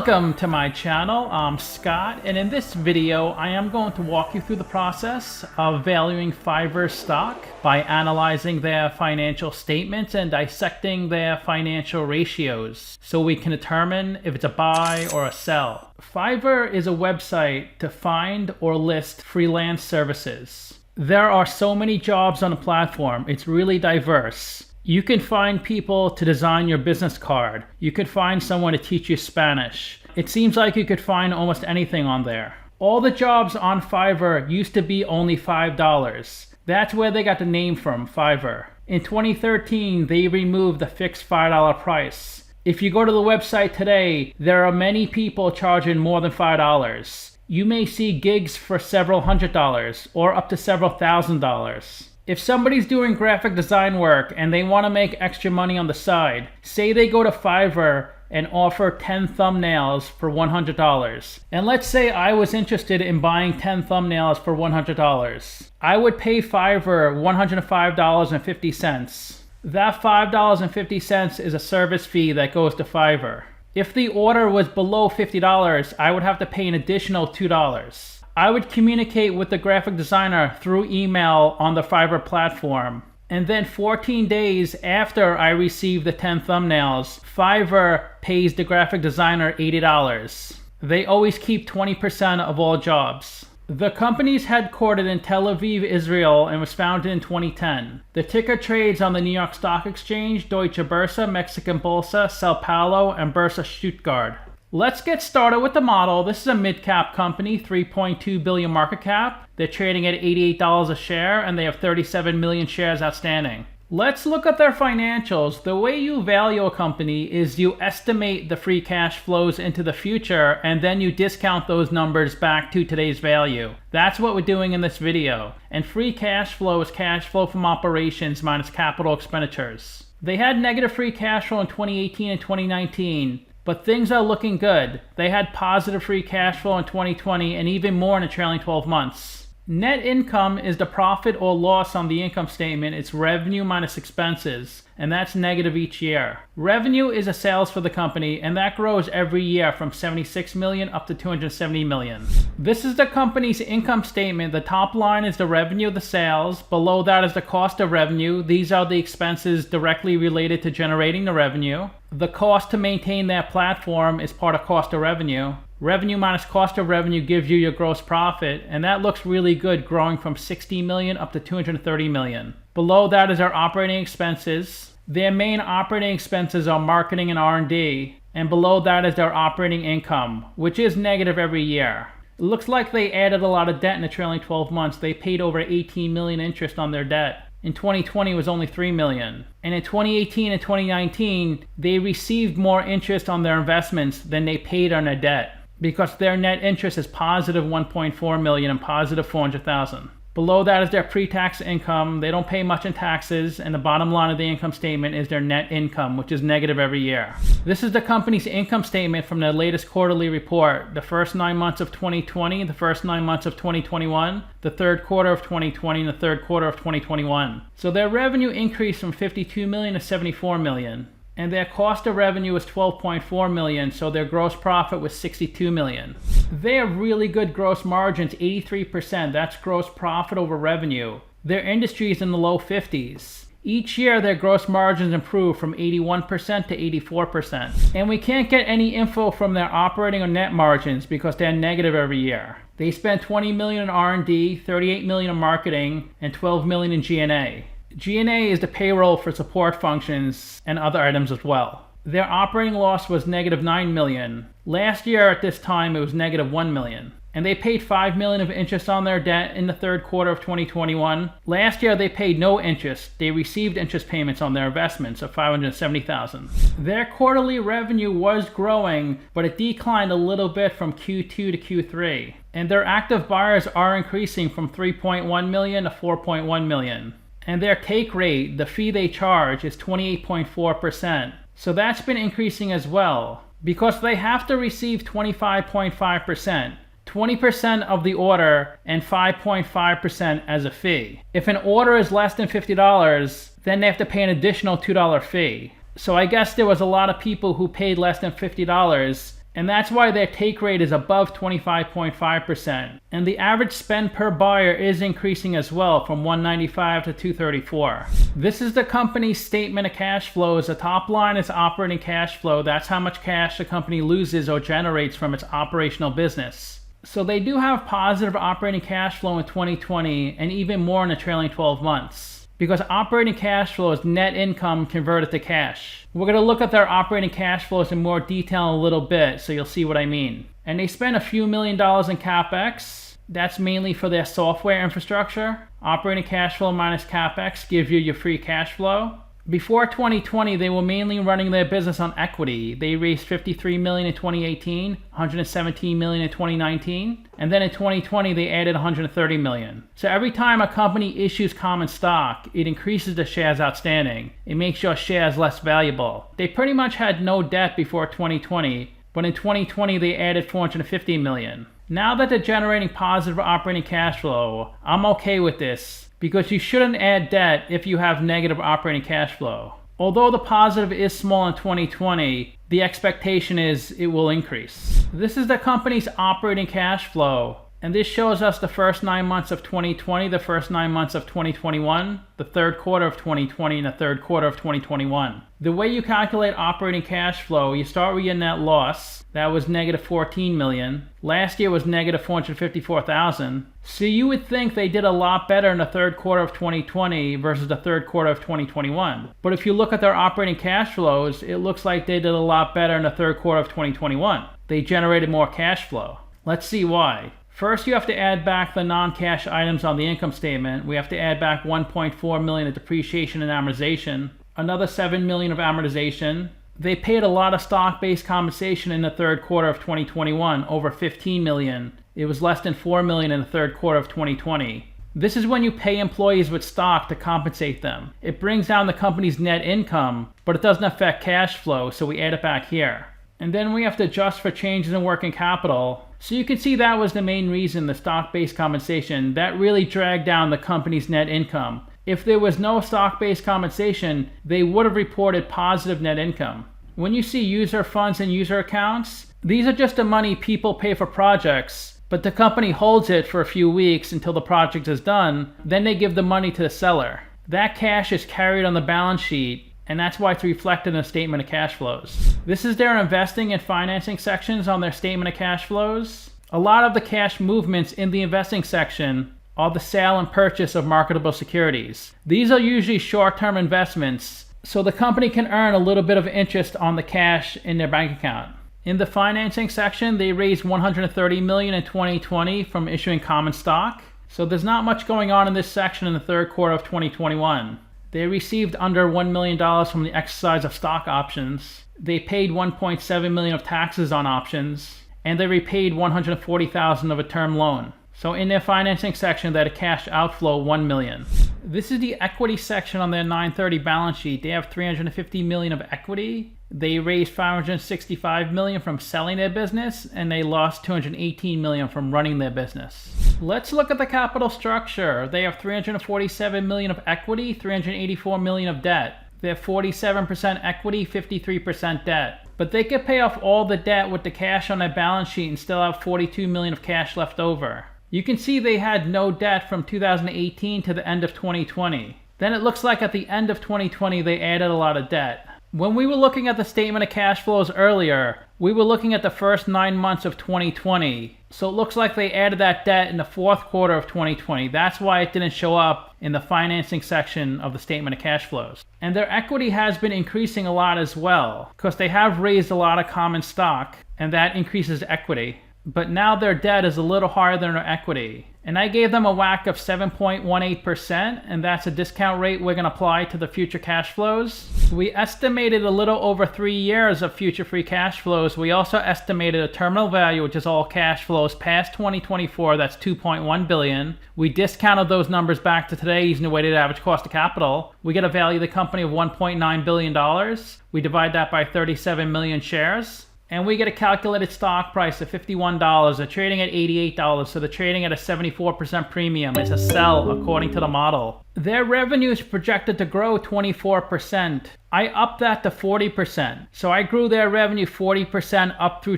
Welcome to my channel. I'm Scott, and in this video I am going to walk you through the process of valuing Fiverr stock by analyzing their financial statements and dissecting their financial ratios so we can determine if it's a buy or a sell. Fiverr is a website to find or list freelance services. There are so many jobs on the platform. It's really diverse. You can find people to design your business card. You could find someone to teach you Spanish. It seems like you could find almost anything on there. All the jobs on Fiverr used to be only $5. That's where they got the name from, Fiverr. In 2013, they removed the fixed $5 price. If you go to the website today, there are many people charging more than $5. You may see gigs for several $100s or up to several $1,000s. If somebody's doing graphic design work and they want to make extra money on the side, say they go to Fiverr and offer 10 thumbnails for $100. And let's say I was interested in buying 10 thumbnails for $100. I would pay Fiverr $105.50. That $5.50 is a service fee that goes to Fiverr. If the order was below $50, I would have to pay an additional $2. I would communicate with the graphic designer through email on the Fiverr platform. And then 14 days after I receive the 10 thumbnails, Fiverr pays the graphic designer $80. They always keep 20% of all jobs. The company is headquartered in Tel Aviv, Israel, and was founded in 2010. The ticker trades on the New York Stock Exchange, Deutsche Borse, Mexican Bolsa, Sao Paulo, and Boerse-Stuttgart. Let's get started with the model. This is a mid-cap company, 3.2 billion market cap. They're trading at $88 a share, and they have 37 million shares outstanding. Let's look at their financials. The way you value a company is you estimate the free cash flows into the future, and then you discount those numbers back to today's value. That's what we're doing in this video. And free cash flow is cash flow from operations minus capital expenditures. They had negative free cash flow in 2018 and 2019. But things are looking good. They had positive free cash flow in 2020 and even more in the trailing 12 months. Net income is the profit or loss on the income statement. It's revenue minus expenses, and that's negative each year. Revenue is a sales for the company, and that grows every year from 76 million up to 270 million. This is the company's income statement. The top line is the revenue, the sales. Below that is the cost of revenue. These are the expenses directly related to generating the revenue. The cost to maintain that platform is part of cost of revenue. Revenue minus cost of revenue gives you your gross profit, and that looks really good, growing from 60 million up to 230 million. Below that is our operating expenses. Their main operating expenses are marketing and R&D, and below that is their operating income, which is negative every year. It looks like they added a lot of debt in the trailing 12 months. They paid over 18 million interest on their debt. In 2020 it was only 3 million. And in 2018 and 2019, they received more interest on their investments than they paid on their debt, because their net interest is positive 1.4 million and positive 400,000. Below that is their pre-tax income. They don't pay much in taxes, and the bottom line of the income statement is their net income, which is negative every year. This is the company's income statement from their latest quarterly report. The first 9 months of 2020, the first 9 months of 2021, the third quarter of 2020, and the third quarter of 2021. So their revenue increased from 52 million to 74 million. And their cost of revenue was 12.4 million, so their gross profit was 62 million. They have really good gross margins, 83%. That's gross profit over revenue. Their industry is in the low 50s. Each year, their gross margins improve from 81% to 84%. And we can't get any info from their operating or net margins because they're negative every year. They spend 20 million in R&D, 38 million in marketing, and 12 million in G&A. G&A is the payroll for support functions and other items as well. Their operating loss was negative 9 million. Last year at this time it was negative 1 million. And they paid 5 million of interest on their debt in the third quarter of 2021. Last year they paid no interest. They received interest payments on their investments of 570,000. Their quarterly revenue was growing, but it declined a little bit from Q2 to Q3. And their active buyers are increasing from 3.1 million to 4.1 million. And their take rate, the fee they charge, is 28.4%. So that's been increasing as well, because they have to receive 25.5%, 20% of the order, and 5.5% as a fee. If an order is less than $50, then they have to pay an additional $2 fee. So I guess there was a lot of people who paid less than $50 And that's why their take rate is above 25.5%. And the average spend per buyer is increasing as well from $195 to $234. This is the company's statement of cash flows. The top line is operating cash flow. That's how much cash the company loses or generates from its operational business. So they do have positive operating cash flow in 2020 and even more in the trailing 12 months. Because operating cash flow is net income converted to cash. We're going to look at their operating cash flows in more detail in a little bit, so you'll see what I mean. And they spent a few $1 million in CapEx. That's mainly for their software infrastructure. Operating cash flow minus CapEx gives you your free cash flow. Before 2020, they were mainly running their business on equity. They raised $53 million in 2018, $117 million in 2019, and then in 2020 they added $130 million. So every time a company issues common stock, it increases the shares outstanding. It makes your shares less valuable. They pretty much had no debt before 2020, but in 2020 they added $450 million. Now that they're generating positive operating cash flow, I'm okay with this, because you shouldn't add debt if you have negative operating cash flow. Although the positive is small in 2020, the expectation is it will increase. This is the company's operating cash flow, and this shows us the first 9 months of 2020, the first 9 months of 2021, the third quarter of 2020, and the third quarter of 2021. The way you calculate operating cash flow, you start with your net loss. That was negative $14 million. Last year was negative $454,000. So you would think they did a lot better in the third quarter of 2020 versus the third quarter of 2021. But if you look at their operating cash flows, it looks like they did a lot better in the third quarter of 2021. They generated more cash flow. Let's see why. First, you have to add back the non-cash items on the income statement. We have to add back $1.4 million of depreciation and amortization, another $7 million of amortization. They paid a lot of stock-based compensation in the third quarter of 2021, over $15 million. It was less than $4 million in the third quarter of 2020. This is when you pay employees with stock to compensate them. It brings down the company's net income, but it doesn't affect cash flow, so we add it back here. And then we have to adjust for changes in working capital. So you can see that was the main reason, the stock-based compensation. That really dragged down the company's net income. If there was no stock-based compensation, they would have reported positive net income. When you see user funds and user accounts, these are just the money people pay for projects, but the company holds it for a few weeks until the project is done, then they give the money to the seller. That cash is carried on the balance sheet, and that's why it's reflected in the statement of cash flows. This is their investing and financing sections on their statement of cash flows. A lot of the cash movements in the investing section are the sale and purchase of marketable securities. These are usually short-term investments, so the company can earn a little bit of interest on the cash in their bank account. In the financing section, they raised $130 million in 2020 from issuing common stock. So there's not much going on in this section in the third quarter of 2021. They received under $1 million from the exercise of stock options. They paid $1.7 million of taxes on options, and they repaid $140,000 of a term loan. So in their financing section, they had a cash outflow $1 million. This is the equity section on their 930 balance sheet. They have $350 million of equity. They raised $565 million from selling their business, and they lost $218 million from running their business. Let's look at the capital structure. They have $347 million of equity, $384 million of debt. They have 47% equity, 53% debt. But they could pay off all the debt with the cash on their balance sheet and still have $42 million of cash left over. You can see they had no debt from 2018 to the end of 2020. Then it looks like at the end of 2020 they added a lot of debt. When we were looking at the statement of cash flows earlier, we were looking at the first 9 months of 2020. So it looks like they added that debt in the fourth quarter of 2020. That's why it didn't show up in the financing section of the statement of cash flows. And their equity has been increasing a lot as well, because they have raised a lot of common stock, and that increases equity. But now their debt is a little higher than their equity. And I gave them a WACC of 7.18%, and that's a discount rate we're going to apply to the future cash flows. We estimated a little over 3 years of future free cash flows. We also estimated a terminal value, which is all cash flows past 2024, that's $2.1 billion. We discounted those numbers back to today using the weighted average cost of capital. We get a value of the company of $1.9 billion. We divide that by 37 million shares. And we get a calculated stock price of $51. They're trading at $88, so they're trading at a 74% premium. It's a sell according to the model. Their revenue is projected to grow 24%. I upped that to 40%. So I grew their revenue 40% up through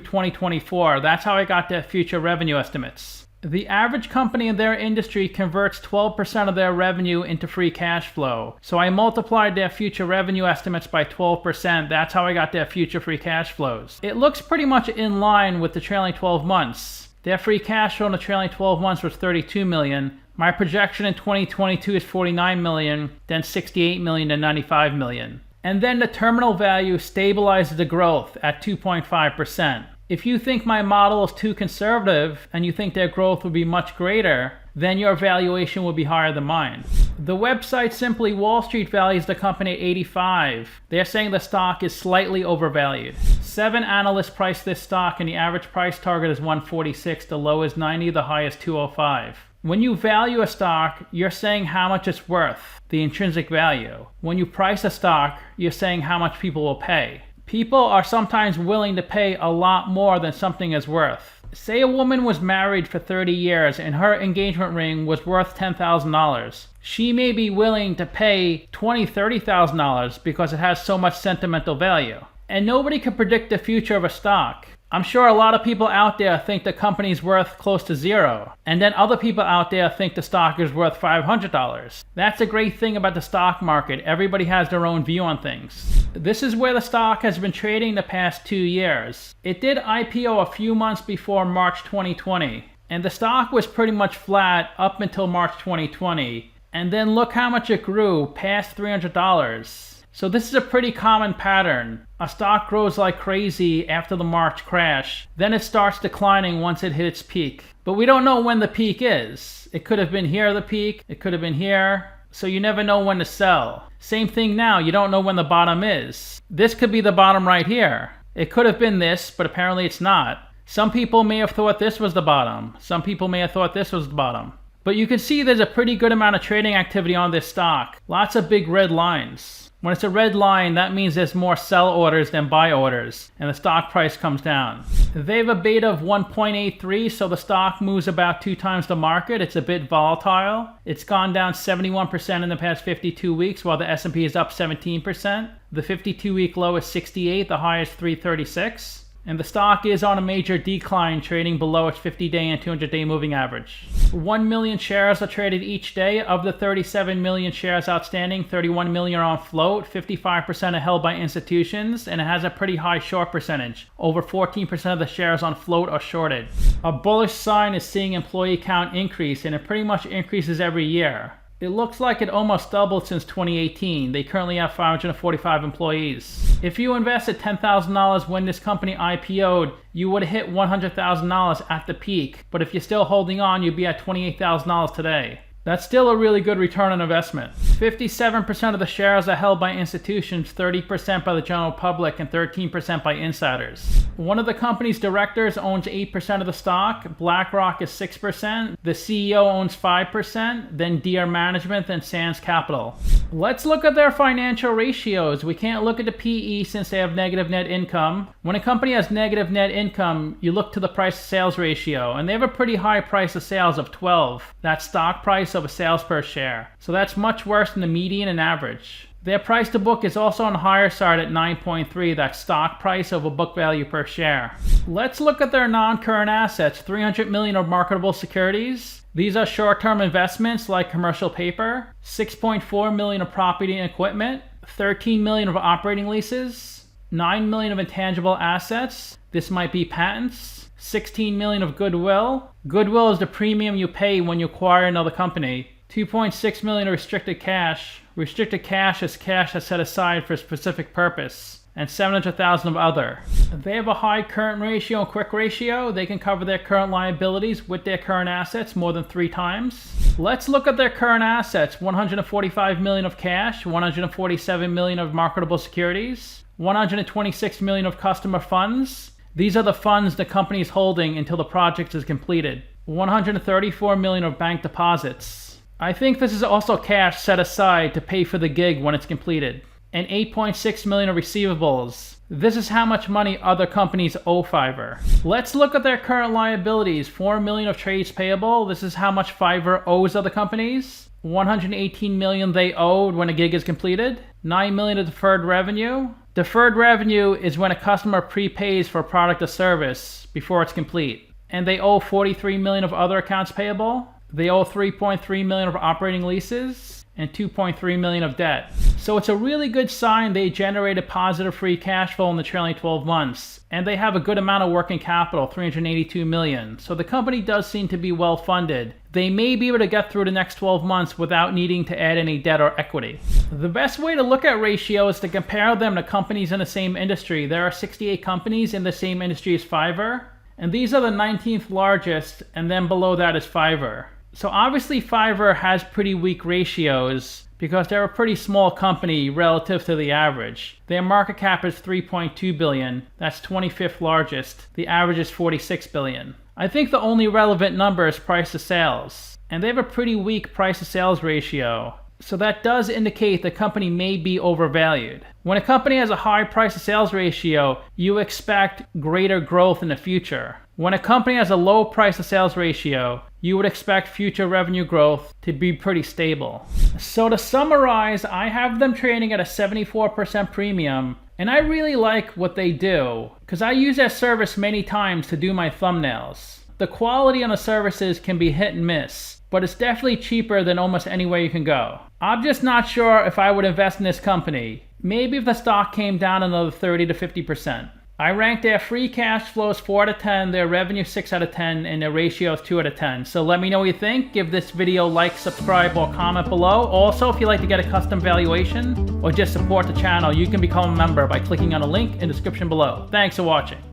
2024. That's how I got their future revenue estimates. The average company in their industry converts 12% of their revenue into free cash flow. So I multiplied their future revenue estimates by 12%. That's how I got their future free cash flows. It looks pretty much in line with the trailing 12 months. Their free cash flow in the trailing 12 months was $32 million. My projection in 2022 is $49 million, then $68 million to $95 million. And then the terminal value stabilizes the growth at 2.5%. If you think my model is too conservative and you think their growth will be much greater, then your valuation will be higher than mine. The website Simply Wall Street values the company at 85. They're saying the stock is slightly overvalued. 7 analysts price this stock and the average price target is 146, the low is 90, the high is 205. When you value a stock, you're saying how much it's worth, the intrinsic value. When you price a stock, you're saying how much people will pay. People are sometimes willing to pay a lot more than something is worth. Say a woman was married for 30 years and her engagement ring was worth $10,000. She may be willing to pay $20,000, $30,000 because it has so much sentimental value. And nobody can predict the future of a stock. I'm sure a lot of people out there think the company's worth close to zero, and then other people out there think the stock is worth $500. That's a great thing about the stock market. Everybody has their own view on things. This is where the stock has been trading the past 2 years. It did IPO a few months before March 2020, and the stock was pretty much flat up until March 2020. And then look how much it grew, past $300. So this is a pretty common pattern. A stock grows like crazy after the March crash. Then it starts declining once it hits its peak. But we don't know when the peak is. It could have been here, the peak. It could have been here. So you never know when to sell. Same thing now. You don't know when the bottom is. This could be the bottom right here. It could have been this, but apparently it's not. Some people may have thought this was the bottom. Some people may have thought this was the bottom. But you can see there's a pretty good amount of trading activity on this stock. Lots of big red lines. When it's a red line, that means there's more sell orders than buy orders, and the stock price comes down. They have a beta of 1.83, so the stock moves about 2 times the market. It's a bit volatile. It's gone down 71% in the past 52 weeks, while the S&P is up 17%. The 52-week low is 68, the high is 336. And the stock is on a major decline, trading below its 50-day and 200-day moving average. 1 million shares are traded each day. Of the 37 million shares outstanding, 31 million are on float, 55% are held by institutions, and it has a pretty high short percentage. Over 14% of the shares on float are shorted. A bullish sign is seeing employee count increase, and it pretty much increases every year. It looks like it almost doubled since 2018. They currently have 545 employees. If you invested $10,000 when this company IPO'd, you would have hit $100,000 at the peak. But if you're still holding on, you'd be at $28,000 today. That's still a really good return on investment. 57% of the shares are held by institutions, 30% by the general public, and 13% by insiders. One of the company's directors owns 8% of the stock. BlackRock is 6%. The CEO owns 5%. Then Deere Management, then Sands Capital. Let's look at their financial ratios. We can't look at the PE since they have negative net income. When a company has negative net income, you look to the price to sales ratio, and they have a pretty high price to sales of 12. That's stock price of a sales per share. So that's much worse than the median and average. Their price to book is also on the higher side at 9.3. That's stock price over book value per share. Let's look at their non-current assets. 300 million of marketable securities. These are short-term investments like commercial paper. 6.4 million of property and equipment. 13 million of operating leases. 9 million of intangible assets. This might be patents. 16 million of goodwill. Goodwill is the premium you pay when you acquire another company. 2.6 million of restricted cash. Restricted cash is cash that's set aside for a specific purpose. And 700,000 of other. They have a high current ratio and quick ratio. They can cover their current liabilities with their current assets more than 3 times. Let's look at their current assets. 145 million of cash, 147 million of marketable securities, 126 million of customer funds. These are the funds the company is holding until the project is completed. 134 million of bank deposits. I think this is also cash set aside to pay for the gig when it's completed. and 8.6 million of receivables. This is how much money other companies owe Fiverr. Let's look at their current liabilities. 4 million of trades payable. This is how much Fiverr owes other companies. 118 million they owed when a gig is completed. 9 million of deferred revenue. Deferred revenue is when a customer prepays for a product or service before it's complete. And they owe 43 million of other accounts payable. They owe 3.3 million of operating leases and 2.3 million of debt. So it's a really good sign they generated positive free cash flow in the trailing 12 months. And they have a good amount of working capital, 382 million. So the company does seem to be well funded. They may be able to get through the next 12 months without needing to add any debt or equity. The best way to look at ratio is to compare them to companies in the same industry. There are 68 companies in the same industry as Fiverr. And these are the 19th largest, and then below that is Fiverr. So obviously Fiverr has pretty weak ratios because they're a pretty small company relative to the average. Their market cap is 3.2 billion. That's 25th largest. The average is 46 billion. I think the only relevant number is price to sales. And they have a pretty weak price to sales ratio. So that does indicate the company may be overvalued. When a company has a high price to sales ratio, you expect greater growth in the future. When a company has a low price to sales ratio, you would expect future revenue growth to be pretty stable. So to summarize, I have them trading at a 74% premium, and I really like what they do because I use their service many times to do my thumbnails. The quality on the services can be hit and miss, but it's definitely cheaper than almost anywhere you can go. I'm just not sure if I would invest in this company. Maybe if the stock came down another 30 to 50%. I rank their free cash flows 4 out of 10, their revenue 6 out of 10, and their ratio is 2 out of 10. So let me know what you think. Give this video a like, subscribe, or comment below. Also, if you'd like to get a custom valuation or just support the channel, you can become a member by clicking on a link in the description below. Thanks for watching.